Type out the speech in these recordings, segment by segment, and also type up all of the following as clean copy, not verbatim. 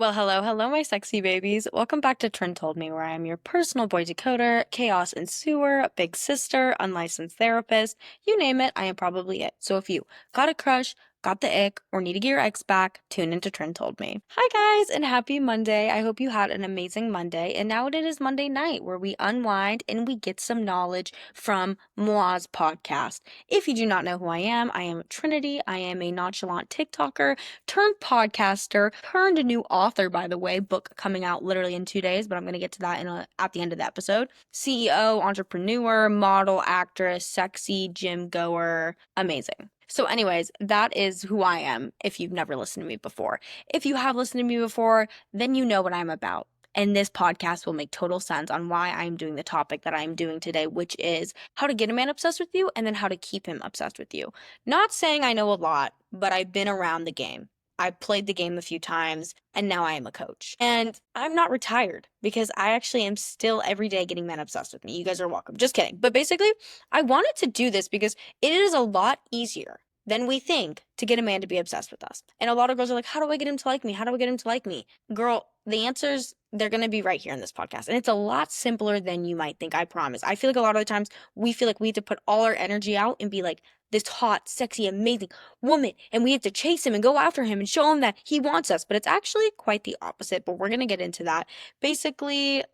Well, hello, my sexy babies. Welcome back to Trin Told Me, where I am your personal boy decoder, chaos and sewer, big sister, unlicensed therapist. You name it, I am probably it. So if you got a crush, got the ick, or need to get your ex back, tune into Trin Told Me. Hi guys, and happy Monday. I hope you had an amazing Monday. And now it is Monday night, where we unwind and we get some knowledge from Moa's podcast. If you do not know who I am Trinity. I am a nonchalant TikToker turned podcaster, turned new author, by the way, book coming out literally in 2 days, but I'm going to get to that at the end of the episode. CEO, entrepreneur, model, actress, sexy, gym goer, amazing. So anyways, that is who I am if you've never listened to me before. If you have listened to me before, then you know what I'm about. And this podcast will make total sense on why I'm doing the topic that I'm doing today, which is how to get a man obsessed with you and then how to keep him obsessed with you. Not saying I know a lot, but I've been around the game. I've played the game a few times and now I am a coach. And I'm not retired because I actually am still every day getting men obsessed with me. You guys are welcome. Just kidding. But basically, I wanted to do this because it is a lot easier than we think to get a man to be obsessed with us. And a lot of girls are like, how do I get him to like me? How do I get him to like me? Girl, the answers, they're going to be right here in this podcast. And it's a lot simpler than you might think, I promise. I feel like a lot of the times we feel like we have to put all our energy out and be like this hot, sexy, amazing woman. And we have to chase him and go after him and show him that he wants us. But it's actually quite the opposite. But we're going to get into that. Basically,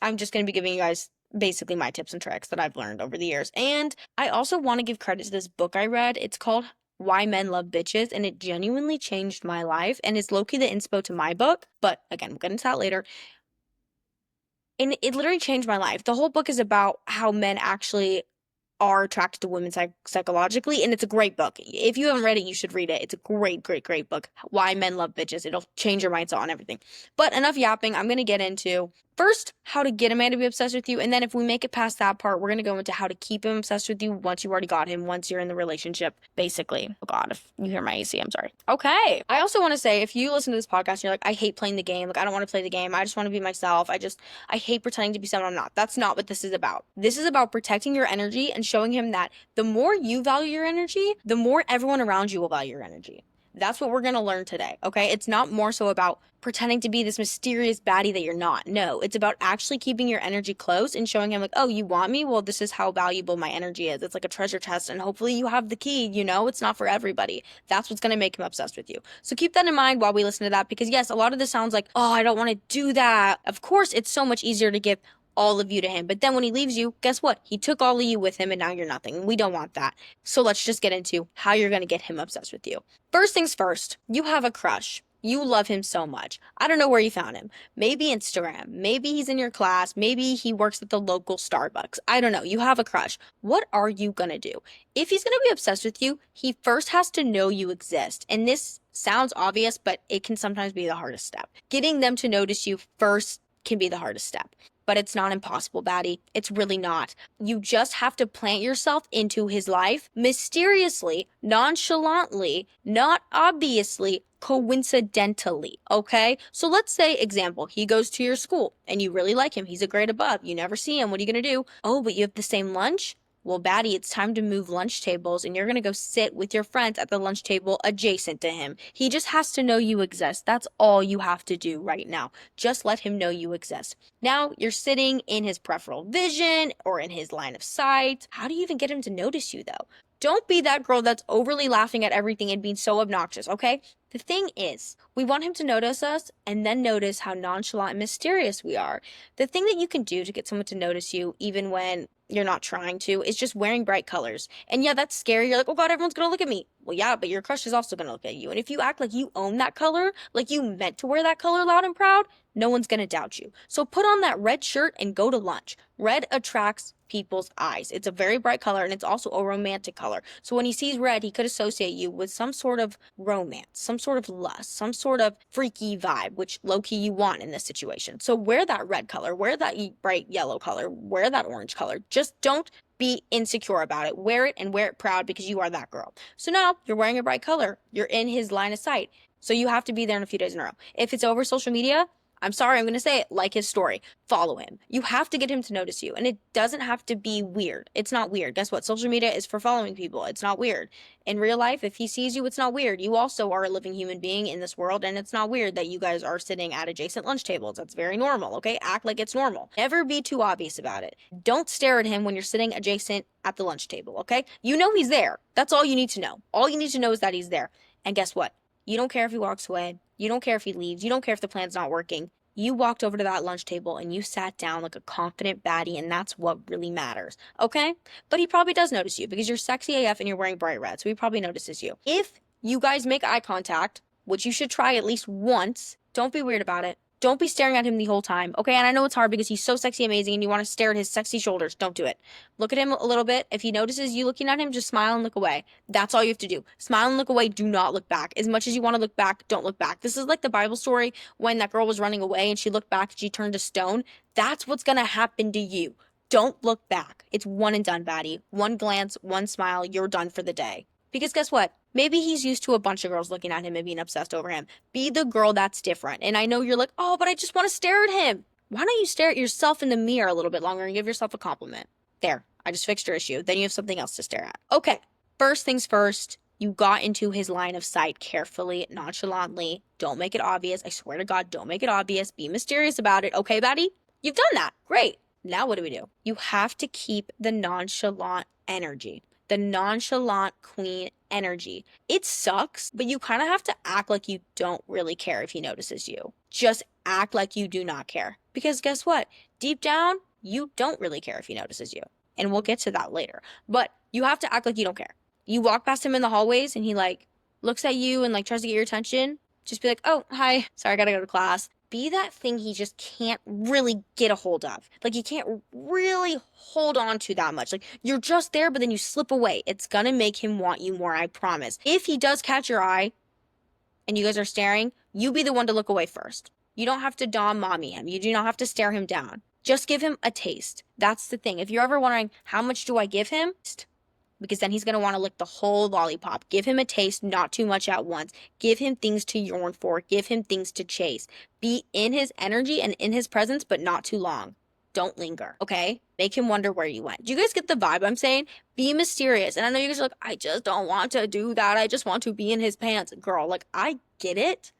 I'm just going to be giving you guys basically my tips and tricks that I've learned over the years. And I also want to give credit to this book I read. It's called Why Men Love Bitches, and it genuinely changed my life and is low-key the inspo to my book. But again, we'll get into that later. And it literally changed my life. The whole book is about how men actually are attracted to women psychologically, and it's a great book. If you haven't read it, you should read it. It's a great book. Why Men Love Bitches. It'll change your mindset on everything. But enough yapping. I'm going to get into first how to get a man to be obsessed with you, and then if we make it past that part, we're going to go into how to keep him obsessed with you once you already got him, once you're in the relationship, basically. Oh God, if you hear my AC, I'm sorry. Okay. I also want to say, if you listen to this podcast and you're like, I hate playing the game, like I don't want to play the game, I just want to be myself, I hate pretending to be someone I'm not. That's not what this is about. This is about protecting your energy and showing him that the more you value your energy, the more everyone around you will value your energy. That's what we're going to learn today, okay? It's not more so about pretending to be this mysterious baddie that you're not. No, it's about actually keeping your energy close and showing him like, oh, you want me? Well, this is how valuable my energy is. It's like a treasure chest, and hopefully you have the key, it's not for everybody. That's what's going to make him obsessed with you. So keep that in mind while we listen to that, because yes, a lot of this sounds like, oh, I don't want to do that. Of course, it's so much easier to give all of you to him. But then when he leaves you, guess what? He took all of you with him and now you're nothing. We don't want that. So let's just get into how you're going to get him obsessed with you. First things first, you have a crush. You love him so much. I don't know where you found him. Maybe Instagram. Maybe he's in your class. Maybe he works at the local Starbucks. I don't know. You have a crush. What are you going to do? If he's going to be obsessed with you, he first has to know you exist. And this sounds obvious, but it can sometimes be the hardest step. Getting them to notice you first can be the hardest step. But it's not impossible, baddie. It's really not. You just have to plant yourself into his life mysteriously, nonchalantly, not obviously, coincidentally, okay? So let's say, example, he goes to your school and you really like him. He's a grade above. You never see him. What are you going to do? Oh, but you have the same lunch? Well, baddie, it's time to move lunch tables and you're going to go sit with your friends at the lunch table adjacent to him. He just has to know you exist. That's all you have to do right now. Just let him know you exist. Now you're sitting in his peripheral vision or in his line of sight. How do you even get him to notice you though? Don't be that girl that's overly laughing at everything and being so obnoxious, okay? The thing is, we want him to notice us and then notice how nonchalant and mysterious we are. The thing that you can do to get someone to notice you, even when you're not trying to, is just wearing bright colors. And yeah, that's scary. You're like, oh God, everyone's gonna look at me. Well, yeah, but your crush is also gonna look at you. And if you act like you own that color, like you meant to wear that color loud and proud, no one's gonna doubt you. So put on that red shirt and go to lunch. Red attracts people's eyes. It's a very bright color and it's also a romantic color. So when he sees red, he could associate you with some sort of romance, some sort of lust, some sort of freaky vibe, which low-key you want in this situation. So wear that red color, wear that bright yellow color, wear that orange color. Just don't be insecure about it. Wear it and wear it proud because you are that girl. So now you're wearing a bright color. You're in his line of sight. So you have to be there in a few days in a row. If it's over social media, I'm sorry, I'm going to say it, like his story. Follow him. You have to get him to notice you. And it doesn't have to be weird. It's not weird. Guess what? Social media is for following people. It's not weird. In real life, if he sees you, it's not weird. You also are a living human being in this world, and it's not weird that you guys are sitting at adjacent lunch tables. That's very normal, okay? Act like it's normal. Never be too obvious about it. Don't stare at him when you're sitting adjacent at the lunch table, okay? You know he's there. That's all you need to know. All you need to know is that he's there. And guess what? You don't care if he walks away. You don't care if he leaves. You don't care if the plan's not working. You walked over to that lunch table and you sat down like a confident baddie, and that's what really matters, okay? But he probably does notice you because you're sexy AF and you're wearing bright red, so he probably notices you. If you guys make eye contact, which you should try at least once, don't be weird about it. Don't be staring at him the whole time, okay? And I know it's hard because he's so sexy, amazing, and you want to stare at his sexy shoulders. Don't do it. Look at him a little bit. If he notices you looking at him, just smile and look away. That's all you have to do. Smile and look away. Do not look back. As much as you want to look back, don't look back. This is like the Bible story when that girl was running away and she looked back and she turned to stone. That's what's going to happen to you. Don't look back. It's one and done, baddie. One glance, one smile, you're done for the day. Because guess what? Maybe he's used to a bunch of girls looking at him and being obsessed over him. Be the girl that's different. And I know you're like, oh, but I just want to stare at him. Why don't you stare at yourself in the mirror a little bit longer and give yourself a compliment? There, I just fixed your issue. Then you have something else to stare at. Okay, first things first, you got into his line of sight carefully, nonchalantly. Don't make it obvious. I swear to God, don't make it obvious. Be mysterious about it. Okay, baddie? You've done that. Great. Now what do? You have to keep the nonchalant energy. The nonchalant queen energy. It sucks, but you kind of have to act like you don't really care if he notices you. Just act like you do not care. Because guess what? Deep down, you don't really care if he notices you. And we'll get to that later. But you have to act like you don't care. You walk past him in the hallways and he like looks at you and like tries to get your attention. Just be like, oh, hi. Sorry, I gotta go to class. Be that thing he just can't really get a hold of. Like, he can't really hold on to that much. Like, you're just there, but then you slip away. It's gonna make him want you more, I promise. If he does catch your eye and you guys are staring, you be the one to look away first. You don't have to dom mommy him. You do not have to stare him down. Just give him a taste. That's the thing. If you're ever wondering, how much do I give him? Because then he's going to want to lick the whole lollipop. Give him a taste, not too much at once. Give him things to yearn for. Give him things to chase. Be in his energy and in his presence, but not too long. Don't linger, okay? Make him wonder where you went. Do you guys get the vibe I'm saying? Be mysterious. And I know you guys are like, I just don't want to do that. I just want to be in his pants. Girl, like, I get it,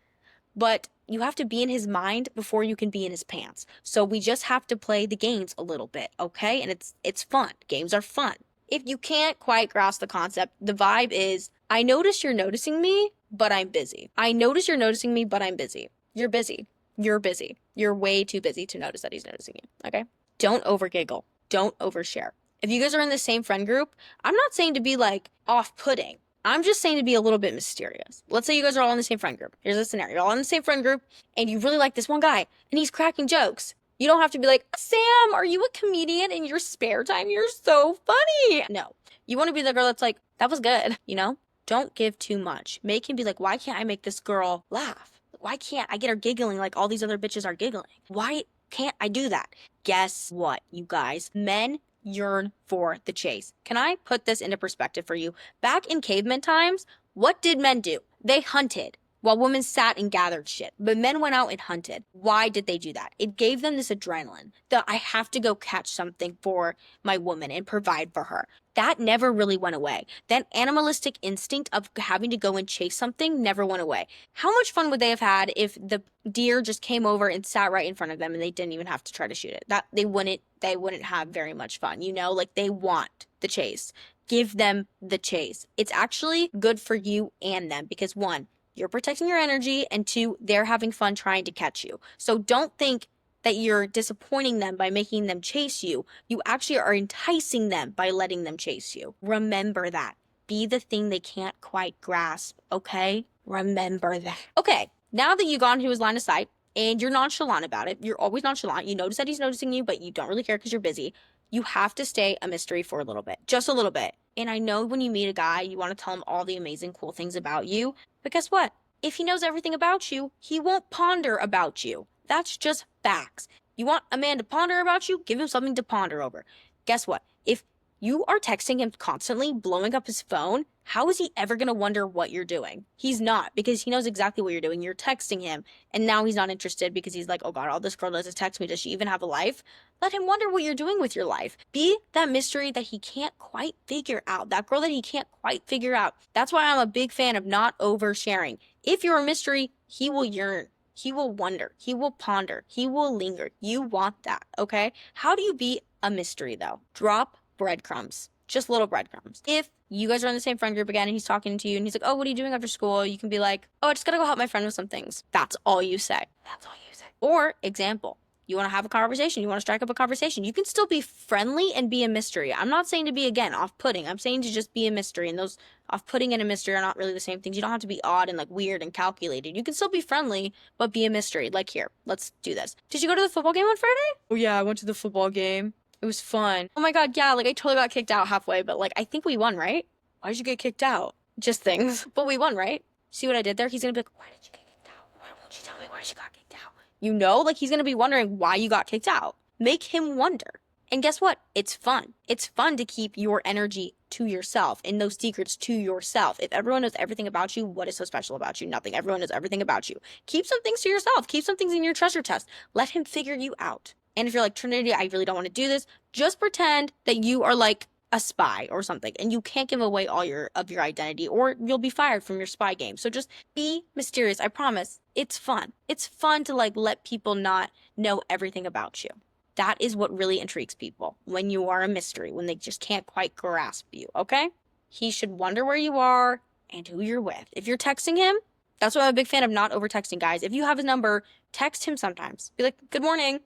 but you have to be in his mind before you can be in his pants. So we just have to play the games a little bit, okay? And it's fun. Games are fun. If you can't quite grasp the concept, the vibe is, I notice you're noticing me, but I'm busy. I notice you're noticing me, but I'm busy. You're busy. You're busy. You're way too busy to notice that he's noticing you, okay? Don't overgiggle. Don't overshare. If you guys are in the same friend group, I'm not saying to be like off-putting. I'm just saying to be a little bit mysterious. Let's say you guys are all in the same friend group. Here's a scenario. You're all in the same friend group, and you really like this one guy, and he's cracking jokes. You don't have to be like, Sam, are you a comedian in your spare time? You're so funny. No, you want to be the girl that's like, that was good, you know? Don't give too much. Make him be like, why can't I make this girl laugh? Why can't I get her giggling like all these other bitches are giggling? Why can't I do that? Guess what, you guys? Men yearn for the chase. Can I put this into perspective for you? Back in caveman times, what did men do? They hunted, while women sat and gathered shit. But men went out and hunted. Why did they do that? It gave them this adrenaline that I have to go catch something for my woman and provide for her. That never really went away. That animalistic instinct of having to go and chase something never went away. How much fun would they have had if the deer just came over and sat right in front of them and they didn't even have to try to shoot it? That they wouldn't have very much fun, you know? Like, they want the chase. Give them the chase. It's actually good for you and them because, one, you're protecting your energy, and two, they're having fun trying to catch you. So don't think that you're disappointing them by making them chase you. You actually are enticing them by letting them chase you. Remember that. Be the thing they can't quite grasp, okay? Remember that. Okay, now that you've gone to his line of sight and you're nonchalant about it, you're always nonchalant. You notice that he's noticing you, but you don't really care because you're busy. You have to stay a mystery for a little bit, just a little bit. And I know when you meet a guy, you want to tell him all the amazing, cool things about you. But guess what? If he knows everything about you, he won't ponder about you. That's just facts. You want a man to ponder about you? Give him something to ponder over. Guess what? If You are texting him constantly, blowing up his phone. How is he ever going to wonder what you're doing? He's not, because he knows exactly what you're doing. You're texting him, and now he's not interested because he's like, oh God, all this girl does is text me. Does she even have a life? Let him wonder what you're doing with your life. Be that mystery that he can't quite figure out, that girl that he can't quite figure out. That's why I'm a big fan of not oversharing. If you're a mystery, he will yearn. He will wonder. He will ponder. He will linger. You want that, okay? How do you be a mystery, though? Drop breadcrumbs. Just little breadcrumbs. If you guys are in the same friend group again and he's talking to you and he's like, oh, what are you doing after school? You can be like, oh, I just gotta go help my friend with some things. That's all you say. That's all you say. Or, example, you want to have a conversation. You want to strike up a conversation. You can still be friendly and be a mystery. I'm not saying to be, again, off-putting. I'm saying to just be a mystery. And those off-putting and a mystery are not really the same things. You don't have to be odd and like weird and calculated. You can still be friendly, but be a mystery. Like, here, let's do this. Did you go to the football game on Friday? Oh yeah, I went to the football game. It was fun. Oh my God, yeah, like I totally got kicked out halfway, but like I think we won, right? Why did you get kicked out? Just things. But we won, right? See what I did there? He's gonna be like, why did you get kicked out? Why won't you tell me why she got kicked out? You know, like he's gonna be wondering why you got kicked out. Make him wonder. And guess what? It's fun. It's fun to keep your energy to yourself and those secrets to yourself. If everyone knows everything about you, what is so special about you? Nothing. Everyone knows everything about you. Keep some things to yourself. Keep some things in your treasure chest. Let him figure you out. And if you're like, Trinity, I really don't want to do this, just pretend that you are like a spy or something and you can't give away all your identity or you'll be fired from your spy game. So just be mysterious. I promise. It's fun. It's fun to like let people not know everything about you. That is what really intrigues people when you are a mystery, when they just can't quite grasp you, okay? He should wonder where you are and who you're with. If you're texting him, that's why I'm a big fan of not over texting, guys. If you have his number, text him sometimes. Be like, good morning.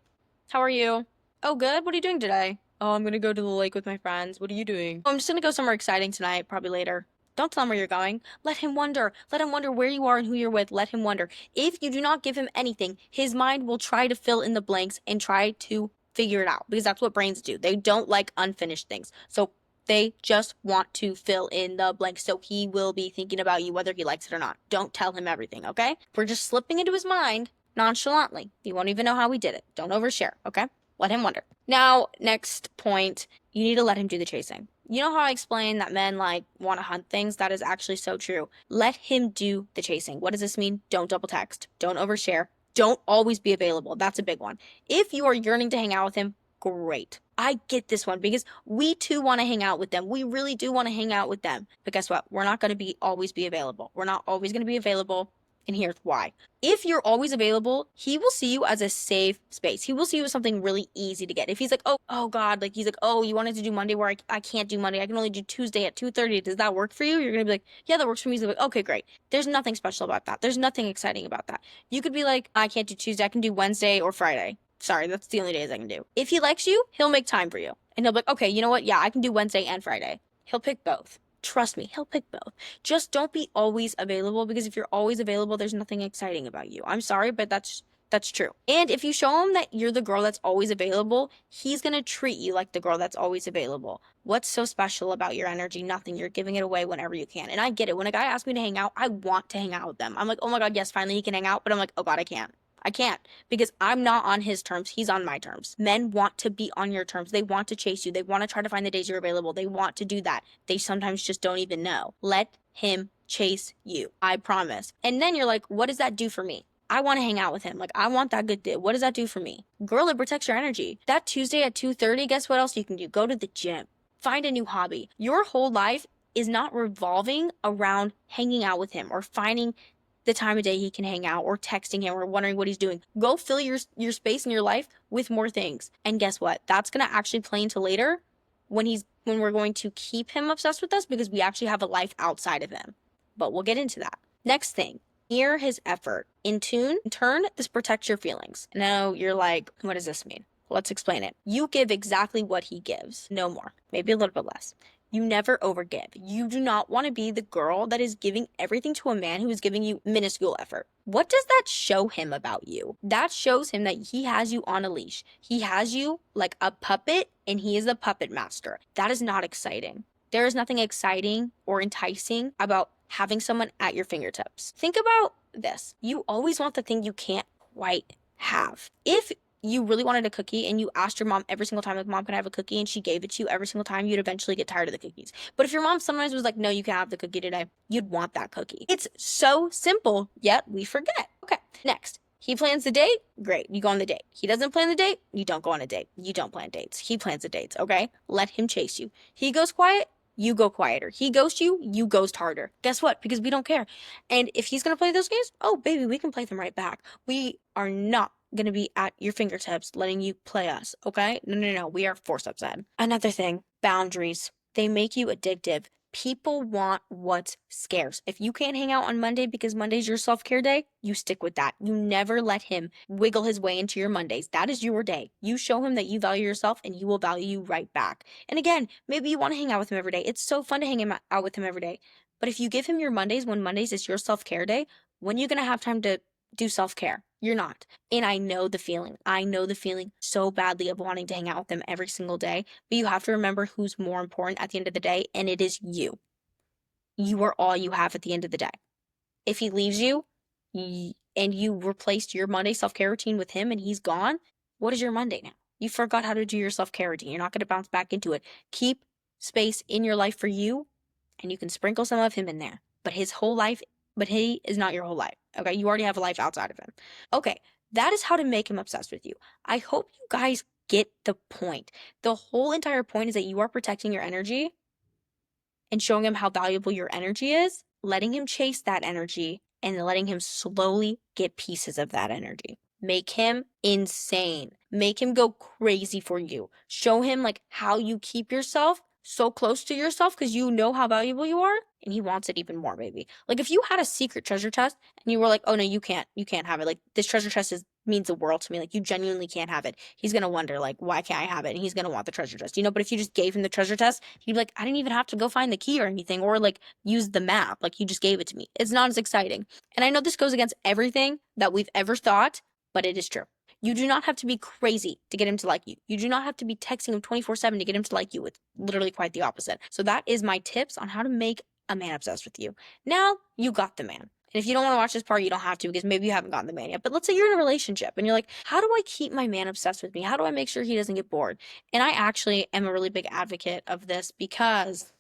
How are you? Oh, good. What are you doing today? Oh, I'm gonna go to the lake with my friends. What are you doing? Oh, I'm just gonna go somewhere exciting tonight, probably later. Don't tell him where you're going. Let him wonder. Let him wonder where you are and who you're with. Let him wonder. If you do not give him anything, his mind will try to fill in the blanks and try to figure it out because that's what brains do. They don't like unfinished things. So they just want to fill in the blanks. So he will be thinking about you whether he likes it or not. Don't tell him everything, okay? We're just slipping into his mind nonchalantly. You won't even know how we did it. Don't overshare, okay? Let him wonder. Now, next point, you need to let him do the chasing. You know how I explained that men like want to hunt things? That is actually so true. Let him do the chasing. What does this mean? Don't double text. Don't overshare. Don't always be available. That's a big one. If you are yearning to hang out with him, great. I get this one because we too want to hang out with them. We really do want to hang out with them. But guess what? We're not going to always be available. We're not always going to be available. And here's why. If you're always available, he will see you as a safe space. He will see you as something really easy to get. If he's like, oh God, like he's like, oh, you wanted to do Monday where I can't do Monday. I can only do Tuesday at 2:30. Does that work for you? You're going to be like, yeah, that works for me. He's like, okay, great. There's nothing special about that. There's nothing exciting about that. You could be like, I can't do Tuesday. I can do Wednesday or Friday. Sorry, that's the only days I can do. If he likes you, he'll make time for you. And he'll be like, okay, you know what? Yeah, I can do Wednesday and Friday. He'll pick both. Trust me, he'll pick both. Just don't be always available because if you're always available, there's nothing exciting about you. I'm sorry, but that's true. And if you show him that you're the girl that's always available, he's going to treat you like the girl that's always available. What's so special about your energy? Nothing. You're giving it away whenever you can. And I get it. When a guy asks me to hang out, I want to hang out with them. I'm like, oh my God, yes, finally he can hang out. But I'm like, oh God, I can't. I can't because I'm not on his terms. He's on my terms. Men want to be on your terms. They want to chase you. They want to try to find the days you're available. They want to do that. They sometimes just don't even know. Let him chase you. I promise. And then you're like, what does that do for me? I want to hang out with him. Like, I want that good day. What does that do for me? Girl, it protects your energy. That Tuesday at 2:30, guess what else you can do? Go to the gym. Find a new hobby. Your whole life is not revolving around hanging out with him or finding the time of day he can hang out or texting him or wondering what he's doing. Go fill your space in your life with more things. And guess what? That's going to actually play into later when we're going to keep him obsessed with us because we actually have a life outside of him. But we'll get into that. Next thing, hear his effort. In turn, this protects your feelings. Now you're like, what does this mean? Let's explain it. You give exactly what he gives. No more. Maybe a little bit less. You never overgive. You do not want to be the girl that is giving everything to a man who is giving you minuscule effort. What does that show him about you? That shows him that he has you on a leash. He has you like a puppet and he is the puppet master. That is not exciting. There is nothing exciting or enticing about having someone at your fingertips. Think about this. You always want the thing you can't quite have. If you really wanted a cookie and you asked your mom every single time, like, Mom, can I have a cookie? And she gave it to you every single time, you'd eventually get tired of the cookies. But if your mom sometimes was like, no, you can't have the cookie today, you'd want that cookie. It's so simple, yet we forget. Okay, next. He plans the date, great, you go on the date. He doesn't plan the date, you don't go on a date. You don't plan dates. He plans the dates, okay? Let him chase you. He goes quiet, you go quieter. He ghosts you, you ghost harder. Guess what? Because we don't care. And if he's gonna play those games, oh baby, we can play them right back. We are not gonna be at your fingertips letting you play us, okay? No, no, no. We are 4 steps ahead. Another thing, boundaries. They make you addictive. People want what's scarce. If you can't hang out on Monday because Monday's your self-care day, you stick with that. You never let him wiggle his way into your Mondays. That is your day. You show him that you value yourself and he will value you right back. And again, maybe you want to hang out with him every day. It's so fun to hang out with him every day. But if you give him your Mondays when Mondays is your self-care day, when are you going to have time to do self-care? You're not. And I know the feeling. I know the feeling so badly of wanting to hang out with them every single day. But you have to remember who's more important at the end of the day, and it is you. You are all you have at the end of the day. If he leaves you and you replaced your Monday self-care routine with him and he's gone, what is your Monday now? You forgot how to do your self-care routine. You're not going to bounce back into it. Keep space in your life for you, and you can sprinkle some of him in there. But he is not your whole life. Okay, you already have a life outside of him. Okay, that is how to make him obsessed with you. I hope you guys get the point. The whole entire point is that you are protecting your energy and showing him how valuable your energy is, letting him chase that energy, and letting him slowly get pieces of that energy. Make him insane. Make him go crazy for you. Show him like how you keep yourself so close to yourself because you know how valuable you are, and he wants it even more, baby. Like if you had a secret treasure chest and you were like, oh no, you can't have it. Like this treasure chest means the world to me. Like you genuinely can't have it. He's gonna wonder like, why can't I have it? And he's gonna want the treasure chest, But if you just gave him the treasure chest, he'd be like, I didn't even have to go find the key or anything, or like use the map. Like you just gave it to me. It's not as exciting. And I know this goes against everything that we've ever thought, but it is true. You do not have to be crazy to get him to like you. You do not have to be texting him 24/7 to get him to like you. It's literally quite the opposite. So that is my tips on how to make a man obsessed with you. Now you got the man. And if you don't want to watch this part, you don't have to because maybe you haven't gotten the man yet. But let's say you're in a relationship and you're like, how do I keep my man obsessed with me? How do I make sure he doesn't get bored? And I actually am a really big advocate of this because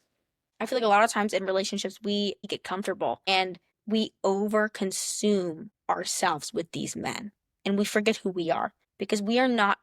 I feel like a lot of times in relationships, we get comfortable and we overconsume ourselves with these men and we forget who we are because we are not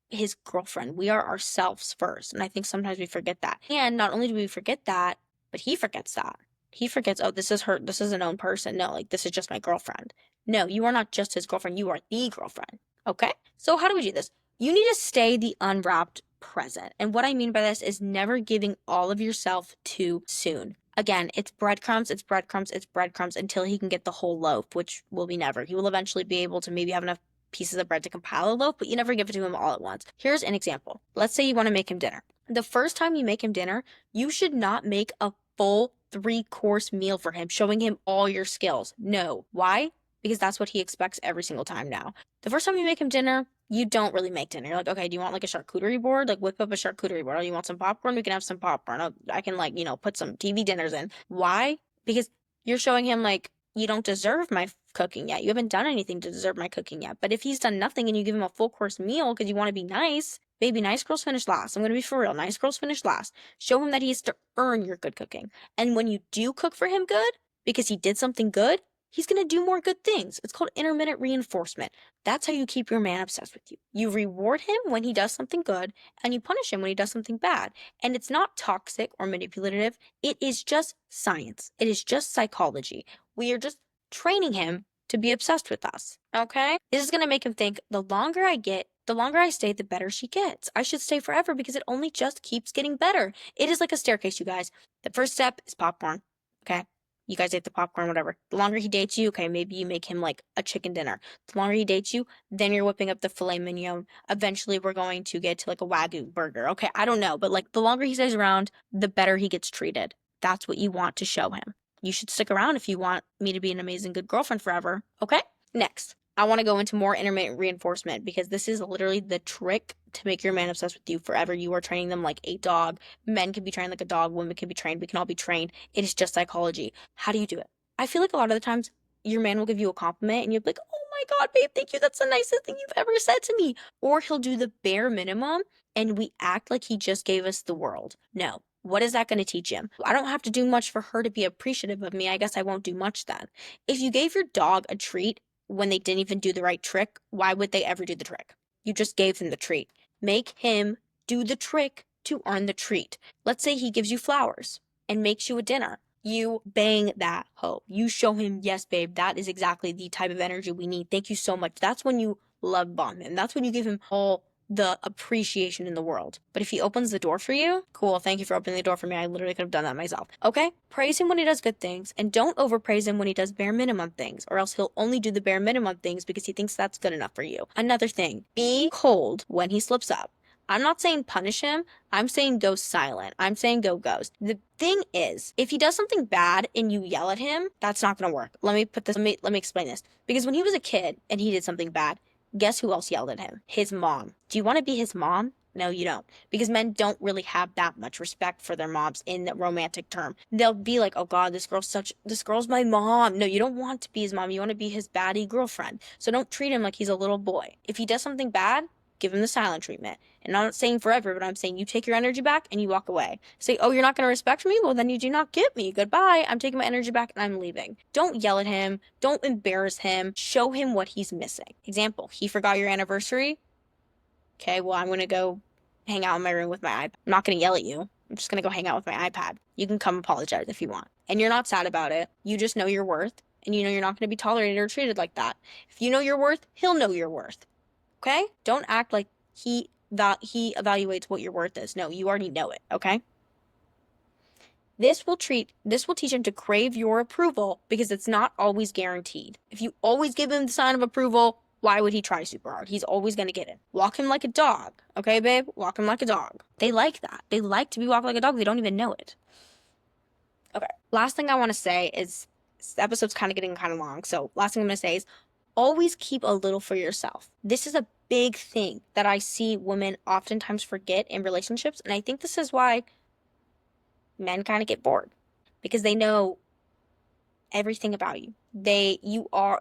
his girlfriend. We are ourselves first. And I think sometimes we forget that. And not only do we forget that, but he forgets that. He forgets, oh, this is her. This is a known person. No, like this is just my girlfriend. No, you are not just his girlfriend. You are the girlfriend. Okay? So how do we do this? You need to stay the unwrapped present. And what I mean by this is never giving all of yourself too soon. Again, it's breadcrumbs, it's breadcrumbs, it's breadcrumbs until he can get the whole loaf, which will be never. He will eventually be able to maybe have enough pieces of bread to compile a loaf, but you never give it to him all at once. Here's an example. Let's say you want to make him dinner. The first time you make him dinner, you should not make a full 3-course meal for him, showing him all your skills. No. Why? Because that's what he expects every single time now. The first time you make him dinner, you don't really make dinner. You're like, okay, do you want like a charcuterie board? Like whip up a charcuterie board. Oh, you want some popcorn? We can have some popcorn. Oh, I can like, put some TV dinners in. Why? Because you're showing him like, you don't deserve my cooking yet. You haven't done anything to deserve my cooking yet. But if he's done nothing and you give him a full course meal because you want to be nice, baby, nice girls finish last. I'm going to be for real. Nice girls finish last. Show him that he has to earn your good cooking. And when you do cook for him good, because he did something good, he's going to do more good things. It's called intermittent reinforcement. That's how you keep your man obsessed with you. You reward him when he does something good, and you punish him when he does something bad. And it's not toxic or manipulative. It is just science. It is just psychology. We are just training him to be obsessed with us, okay? This is going to make him think, the longer I stay, the better she gets. I should stay forever because it only just keeps getting better. It is like a staircase, you guys. The first step is popcorn, okay? You guys ate the popcorn, whatever. The longer he dates you, okay, maybe you make him like a chicken dinner. The longer he dates you, then you're whipping up the filet mignon. Eventually, we're going to get to like a Wagyu burger. Okay, I don't know, but like the longer he stays around, the better he gets treated. That's what you want to show him. You should stick around if you want me to be an amazing good girlfriend forever, okay? Next, I want to go into more intermittent reinforcement because this is literally the trick to make your man obsessed with you forever. You are training them like a dog. Men can be trained like a dog. Women can be trained. We can all be trained. It is just psychology. How do you do it? I feel like a lot of the times your man will give you a compliment and you'll be like, oh my God, babe, thank you. That's the nicest thing you've ever said to me. Or he'll do the bare minimum and we act like he just gave us the world. No. What is that going to teach him? I don't have to do much for her to be appreciative of me. I guess I won't do much then. If you gave your dog a treat when they didn't even do the right trick, why would they ever do the trick? You just gave them the treat. Make him do the trick to earn the treat. Let's say he gives you flowers and makes you a dinner. You bang that hoe. You show him, yes, babe, that is exactly the type of energy we need. Thank you so much. That's when you love bomb him. That's when you give him all the appreciation in the world. But if he opens the door for you, cool, thank you for opening the door for me. I literally could have done that myself. Okay? Praise him when he does good things and don't overpraise him when he does bare minimum things, or else he'll only do the bare minimum things because he thinks that's good enough for you. Another thing, be cold when he slips up. I'm not saying punish him. I'm saying go silent. I'm saying go ghost. The thing is, if he does something bad and you yell at him, that's not going to work. Let me explain this. Because when he was a kid and he did something bad, guess who else yelled at him? His mom. Do you want to be his mom? No, you don't. Because men don't really have that much respect for their moms in the romantic term. They'll be like, oh God, this girl's my mom. No, you don't want to be his mom. You want to be his baddie girlfriend. So don't treat him like he's a little boy. If he does something bad, give him the silent treatment. And I'm not saying forever, but I'm saying you take your energy back and you walk away. Say, oh, you're not going to respect me? Well, then you do not get me. Goodbye. I'm taking my energy back and I'm leaving. Don't yell at him. Don't embarrass him. Show him what he's missing. Example, he forgot your anniversary. Okay, well, I'm going to go hang out in my room with my iPad. I'm not going to yell at you. I'm just going to go hang out with my iPad. You can come apologize if you want. And you're not sad about it. You just know your worth. And you know you're not going to be tolerated or treated like that. If you know your worth, he'll know your worth. Okay? Don't act like he evaluates what your worth is. No, you already know it, okay? This will teach him to crave your approval because it's not always guaranteed. If you always give him the sign of approval, why would he try super hard? He's always going to get it. Walk him like a dog, okay, babe? Walk him like a dog. They like that. They like to be walked like a dog. They don't even know it. Okay. Last thing I want to say is this episode's kind of getting kind of long, so last thing I'm going to say is always keep a little for yourself. This is a big thing that I see women oftentimes forget in relationships, and I think this is why men kind of get bored because they know everything about you. They are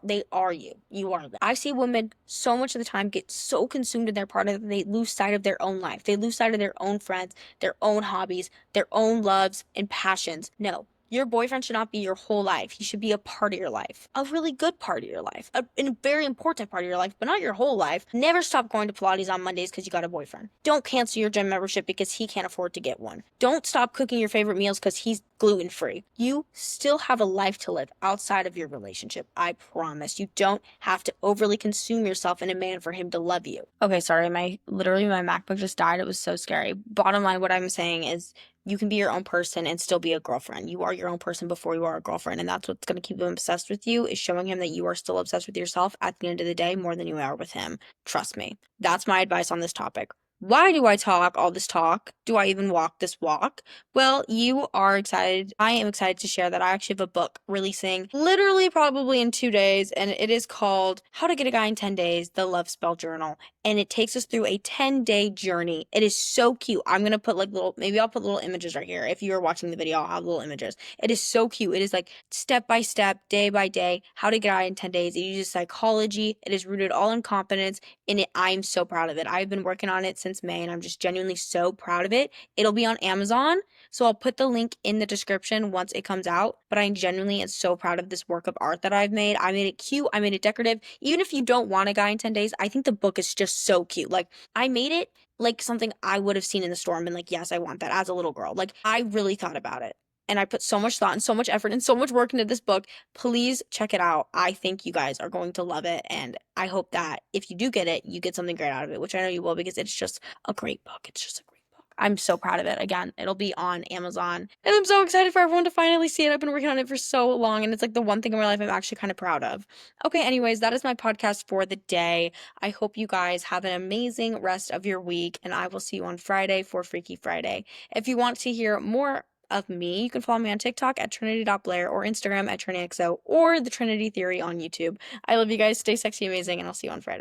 you. You are them. I see women so much of the time get so consumed in their partner that they lose sight of their own life. They lose sight of their own friends, their own hobbies, their own loves and passions. No. Your boyfriend should not be your whole life. He should be a part of your life, a really good part of your life, a very important part of your life, but not your whole life. Never stop going to Pilates on Mondays because you got a boyfriend. Don't cancel your gym membership because he can't afford to get one. Don't stop cooking your favorite meals because he's gluten-free. You still have a life to live outside of your relationship. I promise. You don't have to overly consume yourself in a man for him to love you. Okay, sorry. My MacBook just died. It was so scary. Bottom line, what I'm saying is you can be your own person and still be a girlfriend. You are your own person before you are a girlfriend, and that's what's going to keep him obsessed with you, is showing him that you are still obsessed with yourself at the end of the day more than you are with him. Trust me. That's my advice on this topic. Why do I talk all this talk? Do I even walk this walk? Well, you are excited. I am excited to share that I actually have a book releasing literally probably in 2 days, and it is called How to Get a Guy in 10 Days, The Love Spell Journal. And it takes us through a 10-day journey. It is so cute. I'm going to put maybe I'll put little images right here. If you are watching the video, I'll have little images. It is so cute. It is like step by step, day by day, how to get a guy in 10 days. It uses psychology. It is rooted all in confidence. And I'm so proud of it. I've been working on it since May, and I'm just genuinely so proud of it. It'll be on Amazon, so I'll put the link in the description once it comes out. But I genuinely am so proud of this work of art that I've made. I made it cute. I made it decorative. Even if you don't want a guy in 10 days, I think the book is just so cute. Like, I made it like something I would have seen in the store and been like, yes, I want that as a little girl. Like, I really thought about it. And I put so much thought and so much effort and so much work into this book. Please check it out. I think you guys are going to love it. And I hope that if you do get it, you get something great out of it, which I know you will because it's just a great book. It's just a great book. I'm so proud of it. Again, it'll be on Amazon. And I'm so excited for everyone to finally see it. I've been working on it for so long. And it's like the one thing in my life I'm actually kind of proud of. Okay, anyways, that is my podcast for the day. I hope you guys have an amazing rest of your week. And I will see you on Friday for Freaky Friday. If you want to hear more of me, you can follow me on TikTok at Trinity.Blair or Instagram at TriniXO or The Trinity Theory on YouTube. I love you guys. Stay sexy, amazing, and I'll see you on Friday.